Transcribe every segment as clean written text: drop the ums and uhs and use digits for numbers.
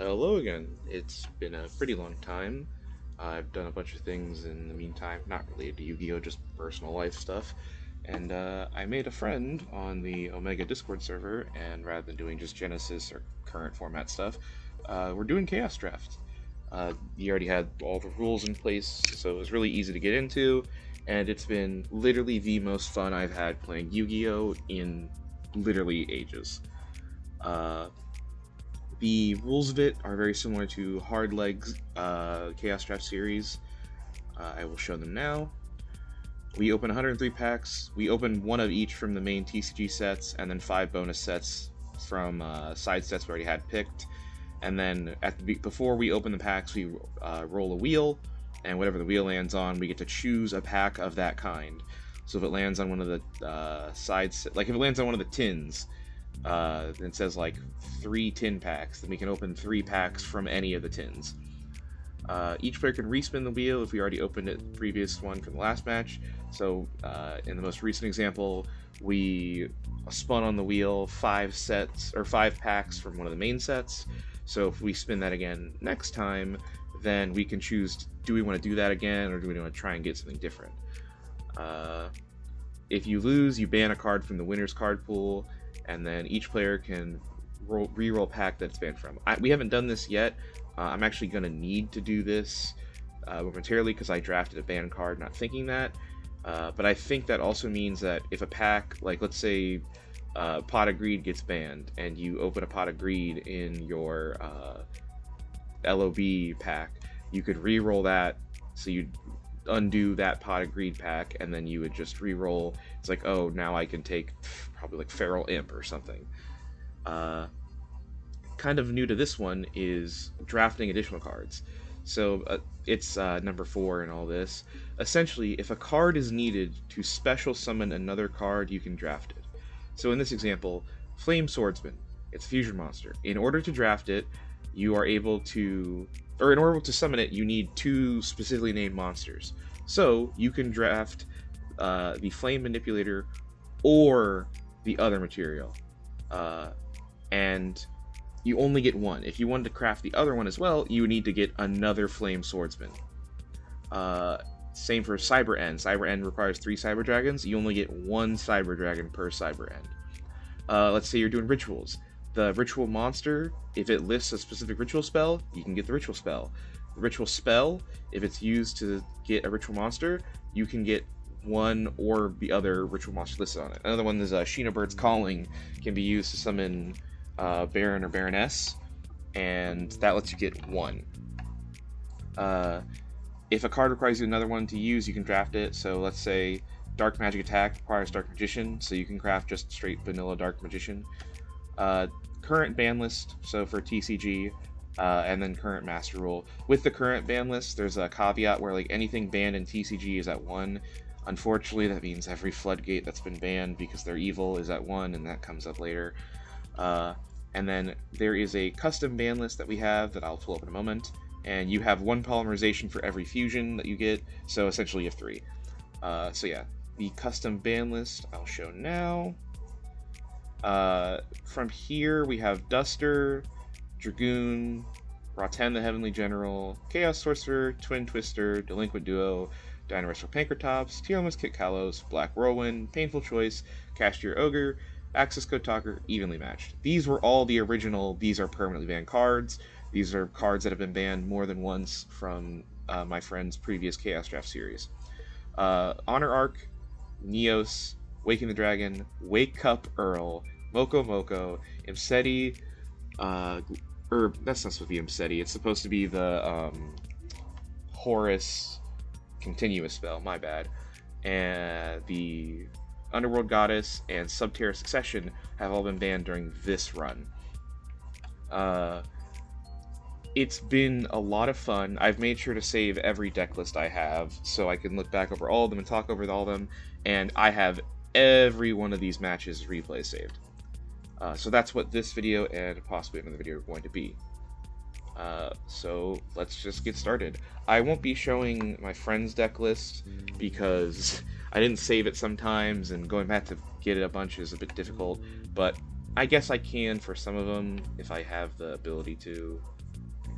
Hello again. It's been a pretty long time. I've done a bunch of things in the meantime, not related to Yu-Gi-Oh, just personal life stuff. And I made a friend on the Omega Discord server, and rather than doing just Genesis or current format stuff, we're doing Chaos Draft. You already had all the rules in place, so it was really easy to get into, and it's been literally the most fun I've had playing Yu-Gi-Oh in literally ages. Uh, the rules of it are very similar to Hard Legs Chaos Draft series. I will show them now. We open 103 packs. We open one of each from the main TCG sets, and then 5 bonus sets from side sets we already had picked. And then before we open the packs, we roll a wheel, and whatever the wheel lands on, we get to choose a pack of that kind. So if it lands on one of the sides, like if it lands on one of the tins, it says like 3 tin packs, then we can open 3 packs from any of the tins. Each player can respin the wheel if we already opened it the previous one from the last match. So in the most recent example, we spun on the wheel 5 sets or 5 packs from one of the main sets. So if we spin that again next time, then we can choose, do we want to do that again, or do we want to try and get something different? If you lose, you ban a card from the winner's card pool, and then each player can re-roll pack that it's banned from. We haven't done this yet. I'm actually going to need to do this momentarily because I drafted a banned card not thinking that. But I think that also means that if a pack, like let's say Pot of Greed gets banned, and you open a Pot of Greed in your LOB pack, you could re-roll that, so you'd undo that Pot of Greed pack, and then you would just re-roll. It's like, oh, now I can take probably like Feral Imp or something. Kind of new to this one is drafting additional cards. So it's number 4 in all this. Essentially, if a card is needed to special summon another card, you can draft it. So in this example, Flame Swordsman, it's a fusion monster. In order to draft it, you are able to, or in order to summon it, you need 2 specifically named monsters. So you can draft the Flame Manipulator or the other material. And you only get one. If you wanted to craft the other one as well, you need to get another Flame Swordsman. Same for Cyber End. Cyber End requires 3 Cyber Dragons. You only get 1 Cyber Dragon per Cyber End. Let's say you're doing rituals. The ritual monster, if it lists a specific ritual spell, you can get the ritual spell. The ritual spell, if it's used to get a ritual monster, you can get one or the other ritual monster listed on it. Another one is Sheena Bird's Calling, can be used to summon Baron or Baroness, and that lets you get 1. If a card requires you another one to use, you can draft it. So let's say Dark Magic Attack requires Dark Magician, so you can craft just straight vanilla Dark Magician. Current ban list, so for TCG, and then current master rule. With the current ban list, there's a caveat where like anything banned in TCG is at 1. Unfortunately, that means every floodgate that's been banned because they're evil is at 1, and that comes up later. And then there is a custom ban list that we have that I'll pull up in a moment, and you have 1 polymerization for every fusion that you get, so essentially you have 3. So yeah, the custom ban list I'll show now. From here we have Duster, Dragoon, Raten the Heavenly General, Chaos Sorcerer, Twin Twister, Delinquent Duo, Dinosaur Pankratops, Teomas Kit Kalos, Black Whirlwind, Painful Choice, Cashier Ogre, Access Code Talker, Evenly Matched. These were all the original, these are permanently banned cards. These are cards that have been banned more than once from my friend's previous Chaos Draft series. Honor Arc, Neos, Waking the Dragon, Wake Up Earl, Moko Moko, Imseti, or that's not supposed to be Imseti, it's supposed to be the Horus continuous spell, my bad. And the Underworld Goddess and Subterra Succession have all been banned during this run. It's been a lot of fun. I've made sure to save every deck list I have so I can look back over all of them and talk over all of them, and I have every one of these matches replay saved. So that's what this video and possibly another video are going to be. So let's just get started. I won't be showing my friend's deck list because I didn't save it sometimes, and going back to get it a bunch is a bit difficult, but I guess I can for some of them if I have the ability to.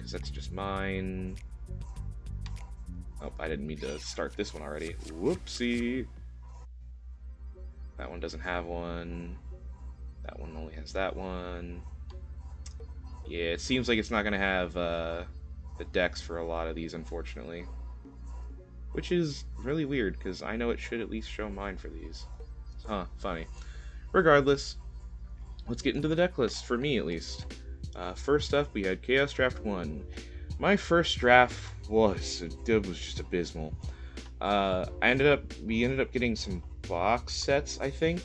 because that's just mine. Oh, I didn't mean to start this one already. Whoopsie. That one doesn't have one. That one only has that one. Yeah, it seems like it's not going to have the decks for a lot of these, unfortunately. Which is really weird, because I know it should at least show mine for these. Huh, funny. Regardless, let's get into the deck list, for me at least. First up, we had Chaos Draft 1. My first draft was just abysmal. We ended up getting some box sets, I think,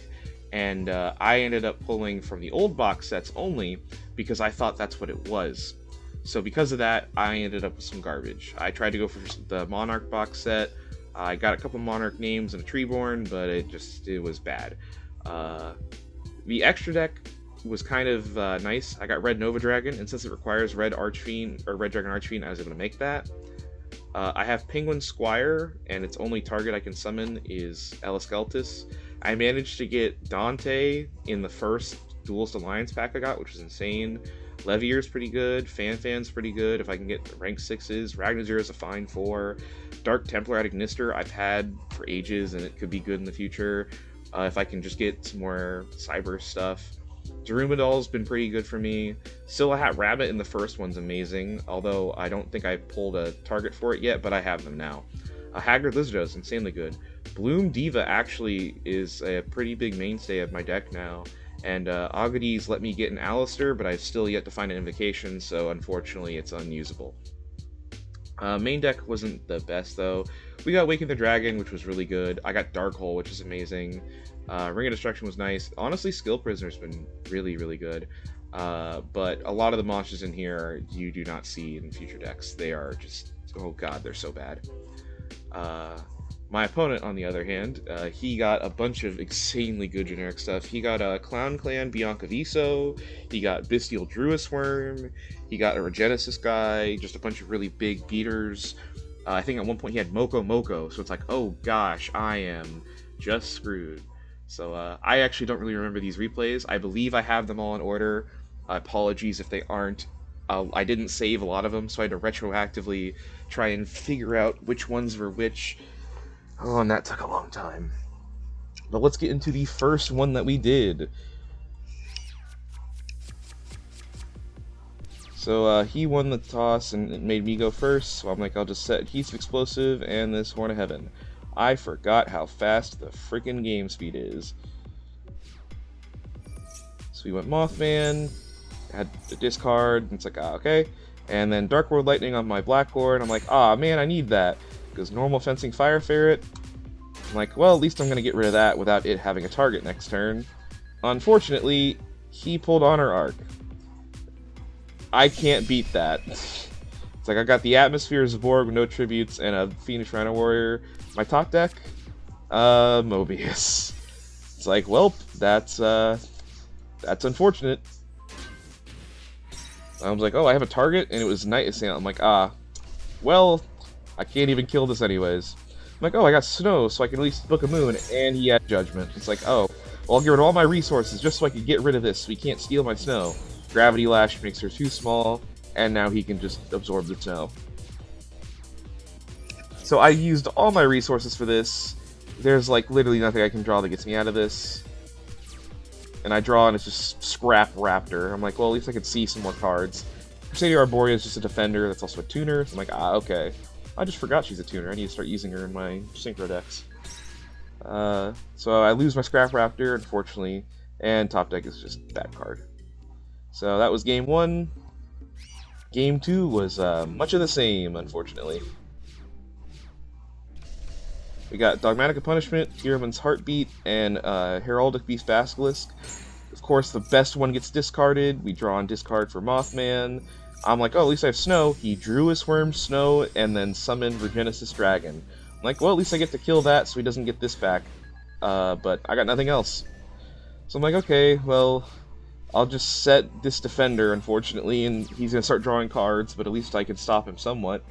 and I ended up pulling from the old box sets only because I thought that's what it was. So because of that, I ended up with some garbage. I tried to go for the Monarch box set. I got a couple Monarch names and a Treeborn, but it was bad. The extra deck was kind of nice. I got Red Nova Dragon, and since it requires Red Archfiend or Red Dragon Archfiend, I was able to make that. I have Penguin Squire, and its only target I can summon is Eliskeltis. I managed to get Dante in the first Duelist Alliance pack I got, which was insane. Levier's pretty good, Fan's pretty good if I can get rank 6s, Ragnazir is a fine 4, Dark Templar at Ignister I've had for ages and it could be good in the future if I can just get some more cyber stuff. Darumidal's been pretty good for me. Silhouette Rabbit in the first one's amazing, although I don't think I pulled a target for it yet, but I have them now. Haggard Lizardo's insanely good. Bloom Diva actually is a pretty big mainstay of my deck now. And Agadi's let me get an Alistair, but I've still yet to find an Invocation, so unfortunately it's unusable. Main deck wasn't the best, though. We got Waken the Dragon, which was really good. I got Dark Hole, which is amazing. Ring of Destruction was nice. Honestly, Skill Prisoner's been really, really good. But a lot of the monsters in here you do not see in future decks. They are just, oh god, they're so bad. My opponent, on the other hand, he got a bunch of insanely good generic stuff. He got Clown Clan Bianca Viso, he got Bystial Druis Worm, he got a Regenesis guy, just a bunch of really big beaters. I think at one point he had Moko, so it's like, oh gosh, I am just screwed. So I actually don't really remember these replays. I believe I have them all in order. Apologies if they aren't. I didn't save a lot of them, so I had to retroactively try and figure out which ones were which. Oh, and that took a long time. But let's get into the first one that we did. So he won the toss and it made me go first, so I'm like, I'll just set Heath of Explosive and this Horn of Heaven. I forgot how fast the freaking game speed is. So we went Mothman, had the discard, and it's like, okay. And then Dark World Lightning on my Blackboard, I'm like, man, I need that. Because normal fencing Fire Ferret, I'm like, well, at least I'm going to get rid of that without it having a target next turn. Unfortunately, he pulled Honor Arc. I can't beat that. It's like I got the Atmosphere Zaborg with no tributes and a Fiendish Rhino Warrior. My top deck, Mobius. It's like, well, that's unfortunate. I was like, oh, I have a target, and it was Night Assailant. I'm like, well, I can't even kill this anyways. I'm like, oh, I got Snow, so I can at least book a Moon, and he had Judgment. It's like, oh, well, I'll get rid of all my resources just so I can get rid of this, so he can't steal my Snow. Gravity Lash makes her too small, and now he can just absorb the Snow. So I used all my resources for this. There's, like, literally nothing I can draw that gets me out of this. And I draw, and it's just Scrap Raptor. I'm like, well, at least I can see some more cards. Crusadia Arborea is just a defender that's also a tuner. So I'm like, okay. I just forgot she's a tuner. I need to start using her in my Synchro decks. So I lose my Scrap Raptor, unfortunately, and top deck is just that card. So that was game 1. Game 2 was much of the same, unfortunately. We got Dogmatic Punishment, Tiramon's Heartbeat, and Heraldic Beast Basilisk. Of course, the best one gets discarded. We draw on discard for Mothman. I'm like, oh, at least I have Snow. He drew his Worm, Snow, and then summoned Regenesis Dragon. I'm like, well, at least I get to kill that so he doesn't get this back. But I got nothing else. So I'm like, okay, well, I'll just set this Defender, unfortunately, and he's going to start drawing cards, but at least I can stop him somewhat.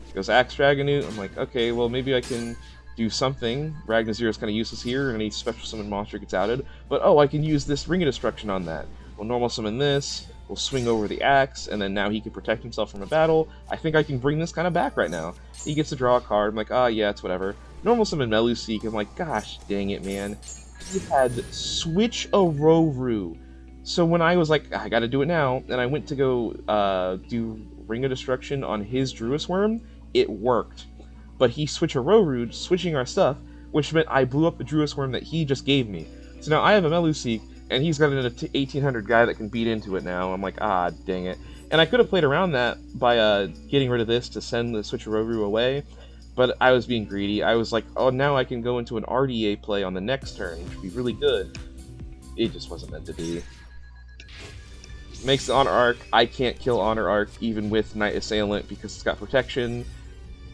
He goes Axe Dragonute. I'm like, okay, well, maybe I can do something. Ragnazir is kind of useless here, and any special summon monster gets outed. But, oh, I can use this Ring of Destruction on that. Well, normal summon this. will swing over the axe, and then now he can protect himself from a battle. I think I can bring this kind of back right now. He gets to draw a card. I'm like, ah, yeah, it's whatever. Normal summon Meluseek. I'm like, gosh dang it, man. He had Switch a Roroo. So when I was like, I gotta do it now, and I went to go do Ring of Destruction on his Druis Worm, it worked. But he switched a Roroo, switching our stuff, which meant I blew up the Druis Worm that he just gave me. So now I have a Meluseek, and he's got an 1800 guy that can beat into it now. I'm like, ah, dang it. And I could have played around that by getting rid of this to send the Switcheroo away, but I was being greedy. I was like, oh, now I can go into an RDA play on the next turn, which would be really good. It just wasn't meant to be. Makes the Honor Arc. I can't kill Honor Arc even with Knight Assailant because it's got protection.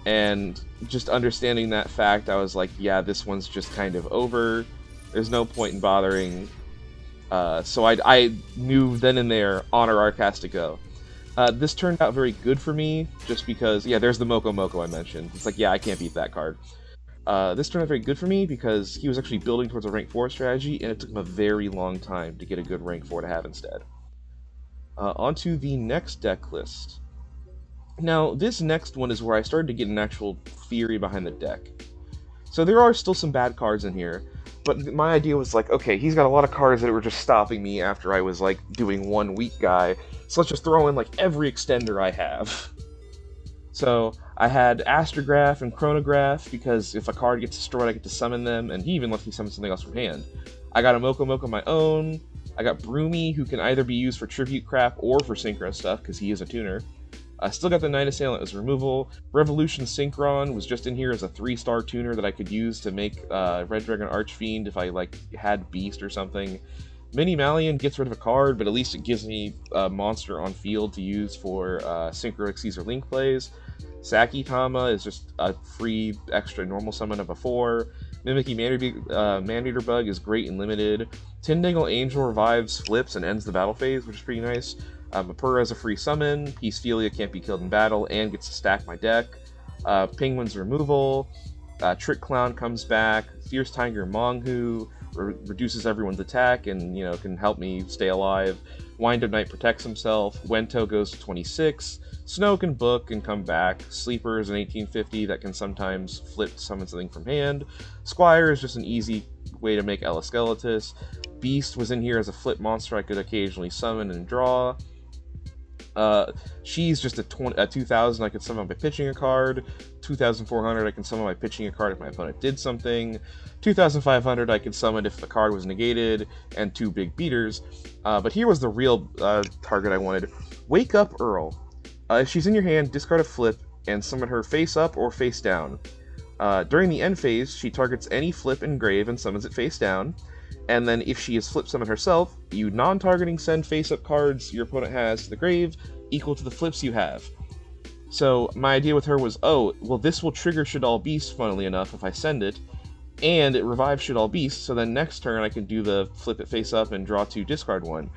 And just understanding that fact, I was like, yeah, this one's just kind of over. There's no point in bothering. So I knew then and there, Honor Arc has to go. This turned out very good for me, just because, yeah, there's the Moko Moko I mentioned. It's like, yeah, I can't beat that card. This turned out very good for me because he was actually building towards a rank 4 strategy, and it took him a very long time to get a good rank 4 to have instead. On to the next deck list. Now, this next one is where I started to get an actual theory behind the deck. So there are still some bad cards in here, but my idea was like, okay, he's got a lot of cards that were just stopping me after I was like doing one weak guy, so let's just throw in like every extender I have. So I had Astrograph and Chronograph, because if a card gets destroyed I get to summon them, and he even lets me summon something else from hand. I got a Moko Moko my own. I got Broomy, who can either be used for tribute crap or for synchro stuff, because he is a tuner. I still got the Knight Assailant as removal. Revolution Synchron was just in here as a 3-star tuner that I could use to make Red Dragon Archfiend if I like had Beast or something. Mini Malian gets rid of a card, but at least it gives me a monster on field to use for Synchro Caesar Link plays. Sakitama is just a free extra normal summon of a 4. Mimikyu Maneater Bug is great and limited. Tindangle Angel revives, flips, and ends the battle phase, which is pretty nice. Mapura is a free summon. Peacephilia can't be killed in battle and gets to stack my deck. Penguin's removal. Trick Clown comes back. Fierce Tiger Monghu reduces everyone's attack and can help me stay alive. Wind of Night protects himself. Wento goes to 26. Snow can book and come back. Sleeper is an 1850 that can sometimes flip to summon something from hand. Squire is just an easy way to make Elasceletus. Beast was in here as a flip monster I could occasionally summon and draw. She's just a 2000 I could summon by pitching a card. 2400 I can summon by pitching a card if my opponent did something. 2500 I could summon if the card was negated, and 2 big beaters. But here was the real target I wanted. Wake Up Earl. If she's in your hand, discard a flip and summon her face up or face down. During the end phase, she targets any flip in grave and summons it face down. And then if she is flip summoned herself, you non-targeting send face-up cards your opponent has to the grave equal to the flips you have. So my idea with her was, oh, well this will trigger Shaddoll Beast, funnily enough, if I send it, and it revives Shaddoll Beast, so then next turn I can do the flip it face up and draw 2, discard 1.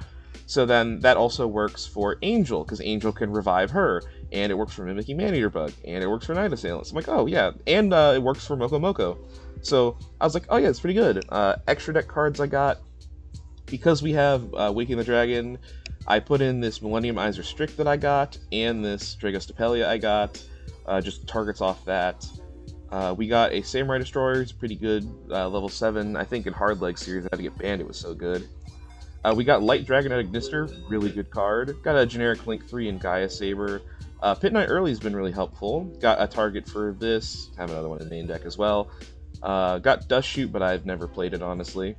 So then that also works for Angel, because Angel can revive her, and it works for Mimikyu Maneater Bug, and it works for Knight Assailant. So I'm like, oh yeah, and it works for Moko Moko. So I was like, oh yeah, it's pretty good. Extra deck cards I got, because we have Waking the Dragon, I put in this Millennium Eyes Restrict that I got, and this Dragos Depelia I got, just targets off that. We got a Samurai Destroyer, it's pretty good, level 7. I think in Hard Leg series I had to get banned, it was so good. We got Light Dragon at Ignister, really good card. Got a generic Link 3 and Gaia Saber. Pit Knight Early's been really helpful. Got a target for this, have another one in the main deck as well. Got Dust Shoot, but I've never played it, honestly.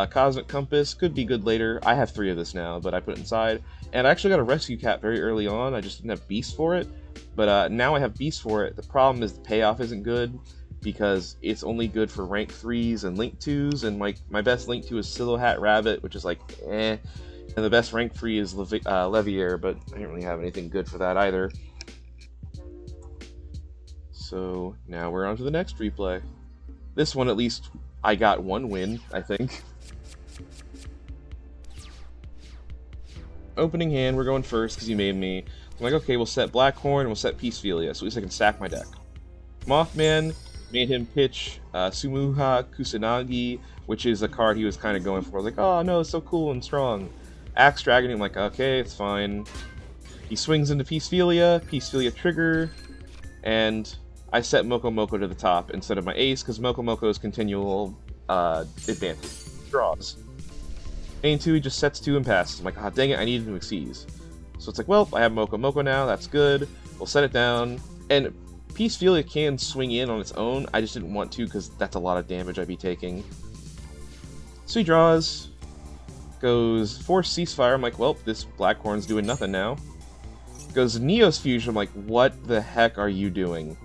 Cosmic Compass could be good later. I have 3 of this now, but I put it inside. And I actually got a Rescue Cat very early on. I just didn't have Beast for it. But now I have Beast for it. The problem is the payoff isn't good, because it's only good for rank 3s and link 2s, and my best link 2 is Silhouette Rabbit, which is like, eh. And the best rank 3 is Leviair, but I didn't really have anything good for that either. So now we're on to the next replay. This one, at least, I got 1 win, I think. Opening hand, we're going first because he made me. I'm like, okay, we'll set Blackhorn and we'll set Peacephilia, so at least I can stack my deck. Mothman made him pitch Sumuha Kusanagi, which is a card he was kind of going for. I was like, oh no, it's so cool and strong. Axe Dragon, I'm like, okay, it's fine. He swings into Peacephilia trigger, and I set Moko Moko to the top instead of my ace, because Moko Moko's continual advantage. Draws. Main 2, he just sets 2 and passes. I'm like, ah, dang it, I needed to seize. So it's like, well, I have Moko Moko now, that's good. We'll set it down. And Peacephilia can swing in on its own, I just didn't want to because that's a lot of damage I'd be taking. So he draws, goes Force Ceasefire, I'm like, well, this Blackhorn's doing nothing now. Goes Neos Fusion, I'm like, what the heck are you doing?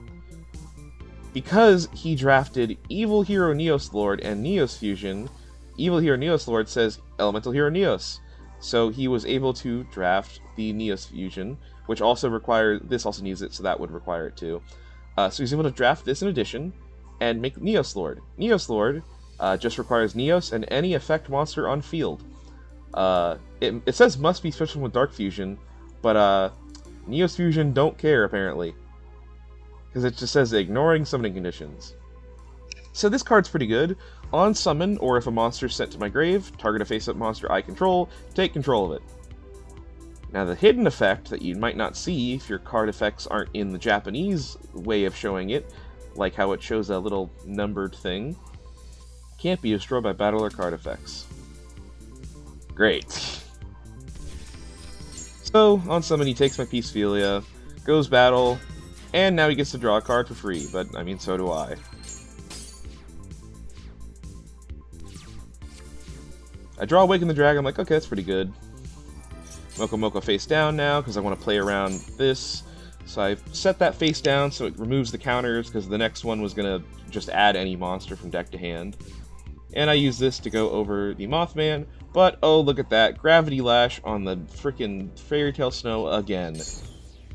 Because he drafted Evil Hero Neos Lord and Neos Fusion, Evil Hero Neos Lord says Elemental Hero Neos. So he was able to draft the Neos Fusion, which also requires, this also needs it, so that would require it too. So he's able to draft this in addition, and make Neos Lord. Neos Lord just requires Neos and any effect monster on field. It says must be switched with Dark Fusion, but Neos Fusion don't care, apparently. Because it just says ignoring summoning conditions. So this card's pretty good. On summon, or if a monster is sent to my grave, target a face-up monster I control, take control of it. Now the hidden effect that you might not see if your card effects aren't in the Japanese way of showing it, like how it shows a little numbered thing, can't be destroyed by battle or card effects. Great. So, on summon he takes my Peacephilia, goes battle, and now he gets to draw a card for free, but I mean so do I. I draw Awaken the Dragon, I'm like, okay, that's pretty good. Moko Moko face down now, because I want to play around this. So I set that face down so it removes the counters, because the next one was going to just add any monster from deck to hand. And I use this to go over the Mothman, but oh, look at that, Gravity Lash on the frickin' Fairy Tail Snow again.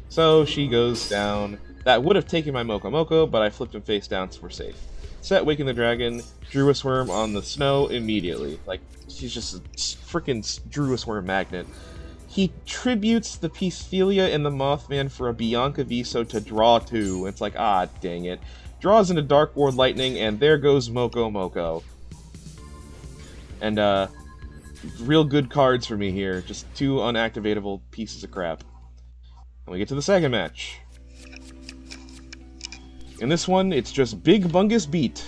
So she goes down. That would have taken my Moko Moko, but I flipped him face down so we're safe. Set Awaken the Dragon, drew a Swarm on the snow immediately. Like, she's just a frickin' drew a Swarm magnet. He tributes the Peacephilia and the Mothman for a Bianca Viso to draw 2. It's like, ah, dang it. Draws into Dark Ward Lightning, and there goes Moko Moko. And, real good cards for me here. Just 2 unactivatable pieces of crap. And we get to the second match. In this one, it's just Big Bungus Beat.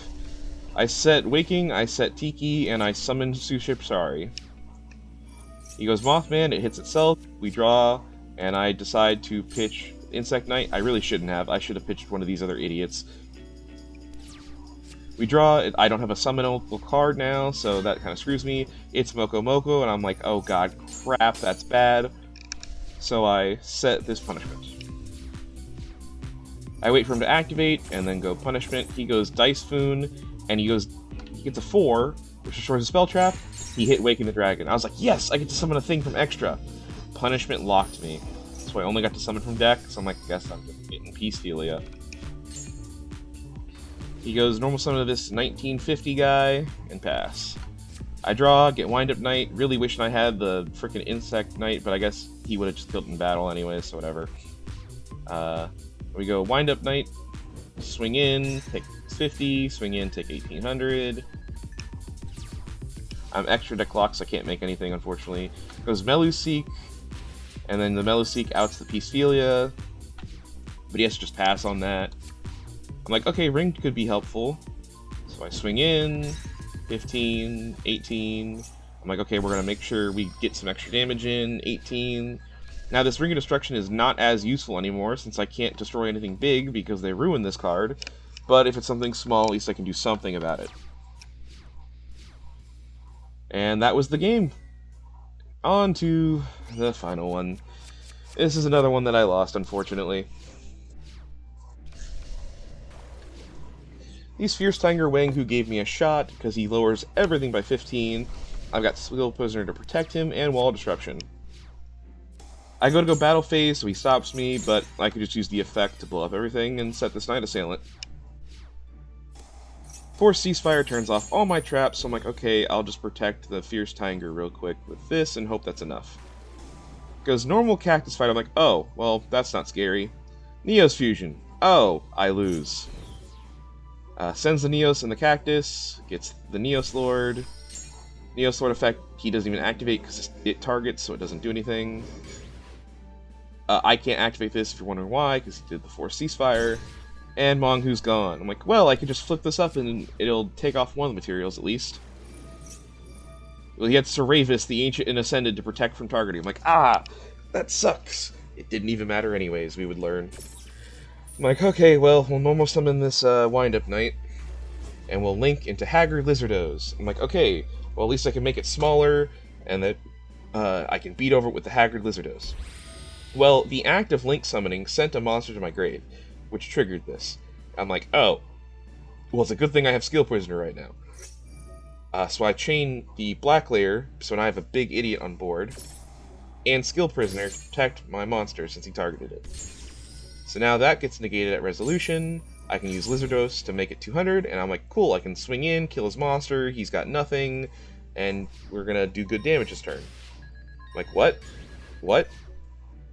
I set Waking, I set Tiki, and I summon Sushipshari. He goes Mothman, it hits itself, we draw, and I decide to pitch Insect Knight. I really shouldn't have. I should have pitched one of these other idiots. We draw, I don't have a summonable card now, so that kind of screws me. It's Moko Moko, and I'm like, oh god, crap, that's bad. So I set this punishment. I wait for him to activate, and then go punishment. He goes Dice Foon, and he gets a 4, which destroys a spell trap. He hit Waking the Dragon. I was like, yes, I get to summon a thing from extra. Punishment locked me. So I only got to summon from deck, so I'm like, I guess I'm just getting Peacephilia. He goes normal summon of this 1950 guy, and pass. I draw, get Wind Up Knight, really wishing I had the freaking Insect Knight, but I guess he would have just killed in battle anyway, so whatever. We go Wind Up Knight, swing in, take 50, swing in, take 1800. I'm extra deck locked, so I can't make anything, unfortunately. Goes Meluseek, and then the Meluseek outs the Peacephilia, but he has to just pass on that. I'm like, okay, Ring could be helpful. So I swing in, 15, 18. I'm like, okay, we're going to make sure we get some extra damage in, 18. Now this Ring of Destruction is not as useful anymore, since I can't destroy anything big because they ruined this card. But if it's something small, at least I can do something about it. And that was the game. On to the final one. This is another one that I lost, unfortunately. He's Fierce Tiger Wang, who gave me a shot, because he lowers everything by 15. I've got Skill Prisoner to protect him, and Wall Disruption. I go to battle phase, so he stops me, but I can just use the effect to blow up everything and set this Night Assailant. Force Ceasefire turns off all my traps, so I'm like, okay, I'll just protect the Fierce Tiger real quick with this and hope that's enough. Goes normal Cactus Fight, I'm like, oh, well, that's not scary. Neos Fusion. Oh, I lose. Sends the Neos in the Cactus, gets the Neos Lord, Neosword effect, he doesn't even activate because it targets, so it doesn't do anything. I can't activate this if you're wondering why, because he did the Force Ceasefire. And Mongu's gone. I'm like, well, I could just flip this up and it'll take off one of the materials at least. Well, he had Seravis, the Ancient and Ascended, to protect from targeting. I'm like, ah, that sucks. It didn't even matter anyways, we would learn. I'm like, okay, well, we'll normal summon this Wind-Up Knight, and we'll link into Haggard Lizardos. I'm like, okay, well, at least I can make it smaller, and that I can beat over it with the Haggard Lizardos. Well, the act of link summoning sent a monster to my grave, which triggered this. I'm like, oh, well, it's a good thing I have Skill Prisoner right now. So I chain the Black Layer, so now I have a big idiot on board, and Skill Prisoner to protect my monster since he targeted it. So now that gets negated at resolution. I can use Lizardos to make it 200, and I'm like, cool, I can swing in, kill his monster, he's got nothing, and we're gonna do good damage this turn. I'm like, what? What?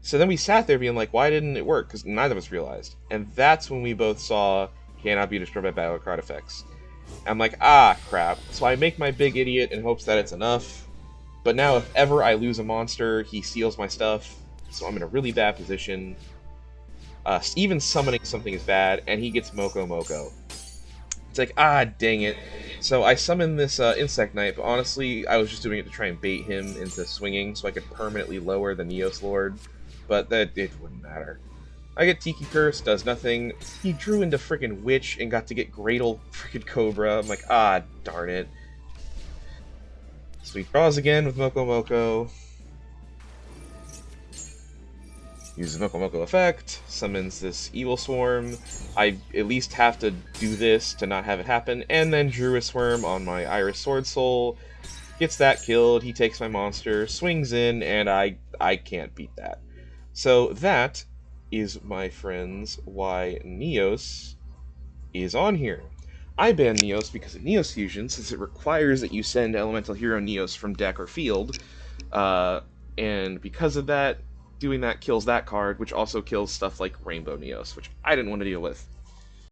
So then we sat there being like, why didn't it work? Because neither of us realized. And that's when we both saw cannot be destroyed by battle card effects. I'm like, ah, crap. So I make my big idiot in hopes that it's enough. But now if ever I lose a monster, he steals my stuff. So I'm in a really bad position. Even summoning something is bad, and he gets Moko Moko. It's like, ah, dang it. So I summoned this Insect Knight, but honestly, I was just doing it to try and bait him into swinging so I could permanently lower the Neos Lord. But that it wouldn't matter. I get Tiki Curse, does nothing. He drew into freaking Witch and got to get Gradle freaking Cobra. I'm like, ah, darn it. So he draws again with Moko Moko. Uses Moko Moko effect, summons this Evil Swarm. I at least have to do this to not have it happen, and then drew a Swarm on my Iris Sword Soul. Gets that killed, he takes my monster, swings in, and I can't beat that. So that is, my friends, why Neos is on here. I banned Neos because of Neos Fusion, since it requires that you send Elemental Hero Neos from deck or field, and because of that, doing that kills that card, which also kills stuff like Rainbow Neos, which I didn't want to deal with.